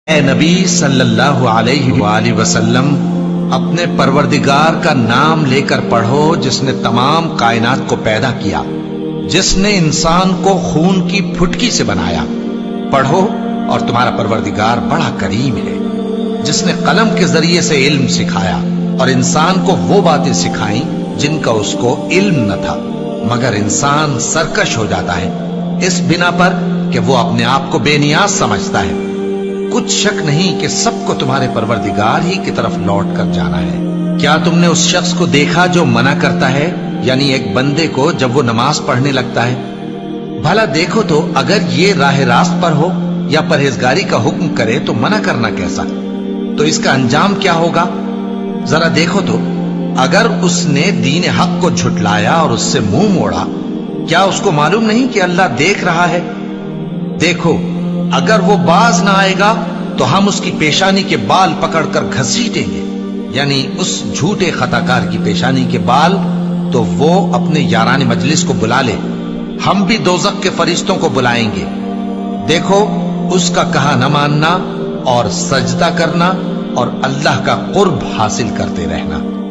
اے نبی صلی اللہ علیہ وآلہ وسلم، اپنے پروردگار کا نام لے کر پڑھو جس نے تمام کائنات کو پیدا کیا، جس نے انسان کو خون کی پھٹکی سے بنایا۔ پڑھو اور تمہارا پروردگار بڑا کریم ہے، جس نے قلم کے ذریعے سے علم سکھایا اور انسان کو وہ باتیں سکھائیں جن کا اس کو علم نہ تھا، مگر انسان سرکش ہو جاتا ہے اس بنا پر کہ وہ اپنے آپ کو بے نیاز سمجھتا ہے۔ کچھ شک نہیں کہ سب کو تمہارے پروردگار ہی کی طرف لوٹ کر جانا ہے۔ کیا تم نے اس شخص کو دیکھا جو منع کرتا ہے، یعنی ایک بندے کو جب وہ نماز پڑھنے لگتا ہے؟ بھلا دیکھو تو اگر یہ راہ راست پر ہو یا پرہیزگاری کا حکم کرے تو منع کرنا کیسا؟ تو اس کا انجام کیا ہوگا؟ ذرا دیکھو تو اگر اس نے دین حق کو جھٹلایا اور اس سے منہ موڑا، کیا اس کو معلوم نہیں کہ اللہ دیکھ رہا ہے؟ دیکھو اگر وہ باز نہ آئے گا تو ہم اس کی پیشانی کے بال پکڑ کر گھسیٹیں گے، یعنی اس جھوٹے خطا کار کی پیشانی کے بال، تو وہ اپنے یاران مجلس کو بلا لے، ہم بھی دوزخ کے فرشتوں کو بلائیں گے۔ دیکھو اس کا کہا نہ ماننا اور سجدہ کرنا اور اللہ کا قرب حاصل کرتے رہنا۔